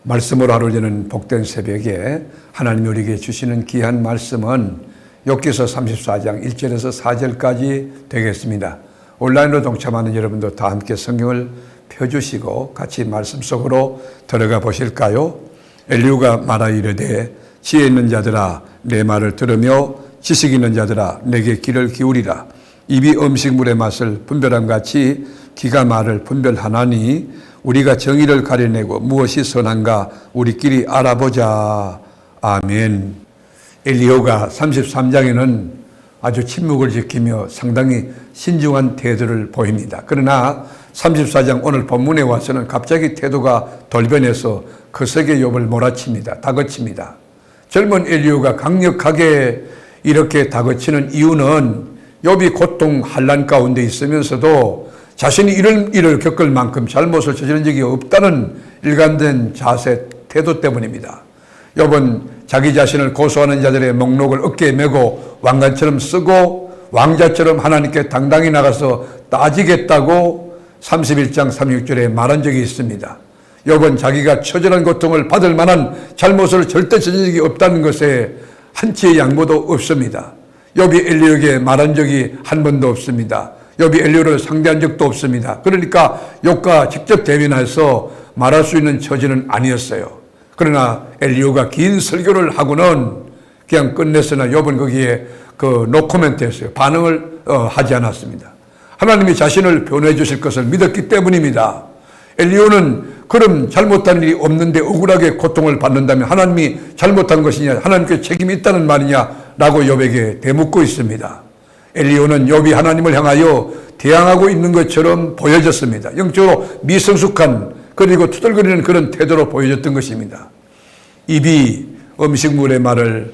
말씀으로 하루 여는 복된 새벽에 하나님이 우리에게 주시는 귀한 말씀은 욥기서 34장 1절에서 4절까지 되겠습니다. 온라인으로 동참하는 여러분도 다 함께 성경을 펴주시고 같이 말씀 속으로 들어가 보실까요? 엘리후가 말하 이르되 지혜 있는 자들아 내 말을 들으며 지식 있는 자들아 내게 귀를 기울이라. 입이 음식물의 맛을 분별함 같이 귀가 말을 분별하나니 우리가 정의를 가려내고 무엇이 선한가 우리끼리 알아보자. 아멘. 엘리후가 33장에는 아주 침묵을 지키며 상당히 신중한 태도를 보입니다. 그러나 34장 오늘 본문에 와서는 갑자기 태도가 돌변해서 거세게 욥을 몰아칩니다. 다그칩니다. 젊은 엘리후가 강력하게 이렇게 다그치는 이유는 욥이 고통 환난 가운데 있으면서도 자신이 이런 일을 겪을 만큼 잘못을 저지른 적이 없다는 일관된 자세, 태도 때문입니다. 욥은 자기 자신을 고소하는 자들의 목록을 어깨에 메고 왕관처럼 쓰고 왕자처럼 하나님께 당당히 나가서 따지겠다고 31장 36절에 말한 적이 있습니다. 욥은 자기가 처절한 고통을 받을 만한 잘못을 절대 저지른 적이 없다는 것에 한치의 양보도 없습니다. 욥이 엘리후에게 말한 적이 한 번도 없습니다. 욥이 엘리후를 상대한 적도 없습니다. 그러니까 욥과 직접 대면해서 말할 수 있는 처지는 아니었어요. 그러나 엘리후가 긴 설교를 하고는 그냥 끝냈으나 욥은 거기에 노코멘트 했어요. 반응을 하지 않았습니다. 하나님이 자신을 변호해 주실 것을 믿었기 때문입니다. 엘리후는 그럼 잘못한 일이 없는데 억울하게 고통을 받는다면 하나님이 잘못한 것이냐, 하나님께 책임이 있다는 말이냐 라고 욥에게 대묻고 있습니다. 엘리후는 욥이 하나님을 향하여 대항하고 있는 것처럼 보여졌습니다. 영적으로 미성숙한 그리고 투덜거리는 그런 태도로 보여졌던 것입니다. 입이 음식물의 말을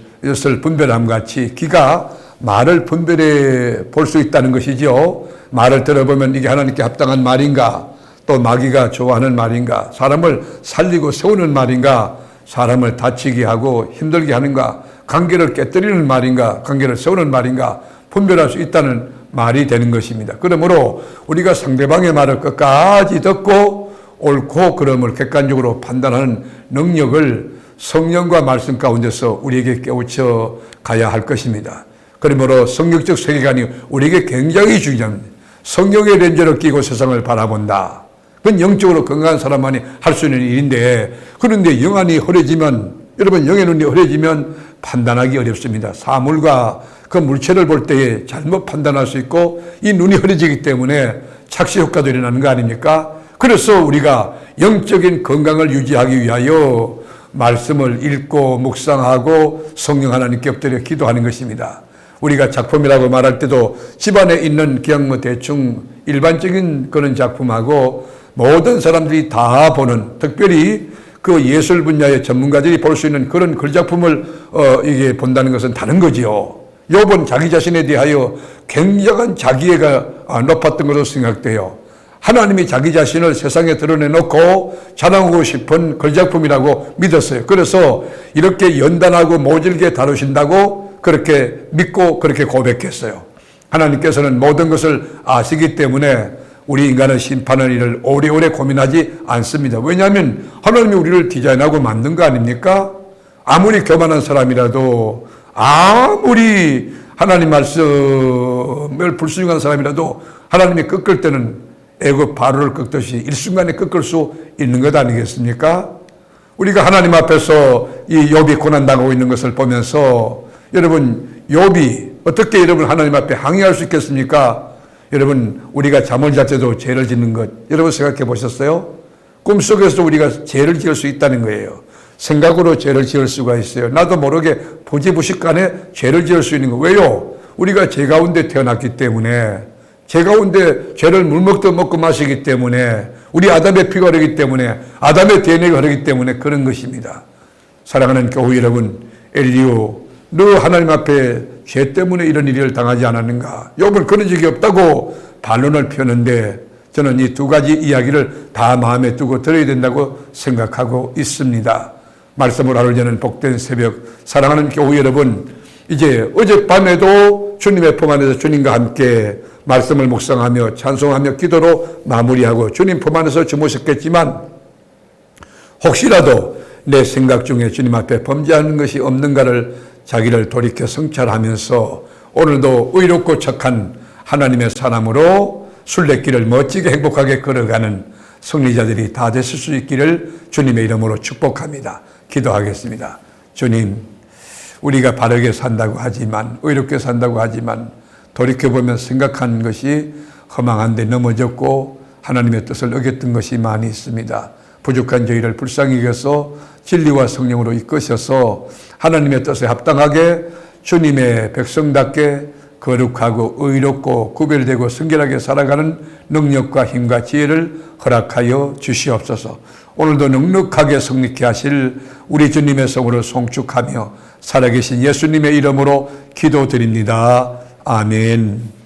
분별함 같이 귀가 말을 분별해 볼 수 있다는 것이죠. 말을 들어보면 이게 하나님께 합당한 말인가, 또 마귀가 좋아하는 말인가, 사람을 살리고 세우는 말인가, 사람을 다치게 하고 힘들게 하는가, 관계를 깨뜨리는 말인가, 관계를 세우는 말인가 분별할 수 있다는 말이 되는 것입니다. 그러므로 우리가 상대방의 말을 끝까지 듣고 옳고 그름을 객관적으로 판단하는 능력을 성령과 말씀 가운데서 우리에게 깨우쳐 가야 할 것입니다. 그러므로 성경적 세계관이 우리에게 굉장히 중요합니다. 성경의 렌즈를 끼고 세상을 바라본다. 그건 영적으로 건강한 사람만이 할 수 있는 일인데, 그런데 영안이 흐려지면, 여러분 영의 눈이 흐려지면 판단하기 어렵습니다. 사물과 그 물체를 볼 때에 잘못 판단할 수 있고 이 눈이 흐려지기 때문에 착시 효과도 일어나는 거 아닙니까? 그래서 우리가 영적인 건강을 유지하기 위하여 말씀을 읽고 묵상하고 성령 하나님께 엎드려 기도하는 것입니다. 우리가 작품이라고 말할 때도 집안에 있는 그냥 대충 일반적인 그런 작품하고 모든 사람들이 다 보는, 특별히 그 예술 분야의 전문가들이 볼 수 있는 그런 글작품을 이게 본다는 것은 다른 거지요. 욥은 자기 자신에 대하여 굉장한 자기애가 높았던 것으로 생각돼요. 하나님이 자기 자신을 세상에 드러내놓고 자랑하고 싶은 글작품이라고 믿었어요. 그래서 이렇게 연단하고 모질게 다루신다고 그렇게 믿고 그렇게 고백했어요. 하나님께서는 모든 것을 아시기 때문에 우리 인간은 심판의 일을 오래오래 고민하지 않습니다. 왜냐하면 하나님이 우리를 디자인하고 만든 거 아닙니까? 아무리 교만한 사람이라도, 아무리 하나님 말씀을 불순종한 사람이라도 하나님이 꺾을 때는 애굽 바로를 꺾듯이 일순간에 꺾을 수 있는 것 아니겠습니까? 우리가 하나님 앞에서 이 욥이 고난당하고 있는 것을 보면서 여러분, 욥이 어떻게 여러분 하나님 앞에 항의할 수 있겠습니까? 여러분, 우리가 잠을 잘 때도 죄를 짓는 것 여러분 생각해 보셨어요? 꿈속에서 우리가 죄를 지을 수 있다는 거예요. 생각으로 죄를 지을 수가 있어요. 나도 모르게 부지부식간에 죄를 지을 수 있는 거. 왜요? 우리가 죄 가운데 태어났기 때문에, 죄 가운데 죄를 물먹듯 먹고 마시기 때문에, 우리 아담의 피가 흐르기 때문에, 아담의 DNA가 흐르기 때문에 그런 것입니다. 사랑하는 교회 여러분, 엘리후, 너 하나님 앞에 죄 때문에 이런 일을 당하지 않았는가? 욥은 그런 적이 없다고 반론을 펴는데, 저는 이 두 가지 이야기를 다 마음에 두고 들어야 된다고 생각하고 있습니다. 말씀을 하루 저는 복된 새벽, 사랑하는 교회 여러분, 이제 어젯밤에도 주님의 품 안에서 주님과 함께 말씀을 묵상하며 찬송하며 기도로 마무리하고 주님 품 안에서 주무셨겠지만 혹시라도 내 생각 중에 주님 앞에 범죄하는 것이 없는가를 자기를 돌이켜 성찰하면서 오늘도 의롭고 착한 하나님의 사람으로 순례길을 멋지게 행복하게 걸어가는 승리자들이 다 됐을 수 있기를 주님의 이름으로 축복합니다. 기도하겠습니다. 주님, 우리가 바르게 산다고 하지만, 의롭게 산다고 하지만 돌이켜보면 생각한 것이 허망한 데 넘어졌고 하나님의 뜻을 어겼던 것이 많이 있습니다. 부족한 저희를 불쌍히 여겨서 진리와 성령으로 이끄셔서 하나님의 뜻에 합당하게 주님의 백성답게 거룩하고 의롭고 구별되고 성결하게 살아가는 능력과 힘과 지혜를 허락하여 주시옵소서. 오늘도 넉넉하게 성립케 하실 우리 주님의 성으로 송축하며 살아계신 예수님의 이름으로 기도드립니다. 아멘.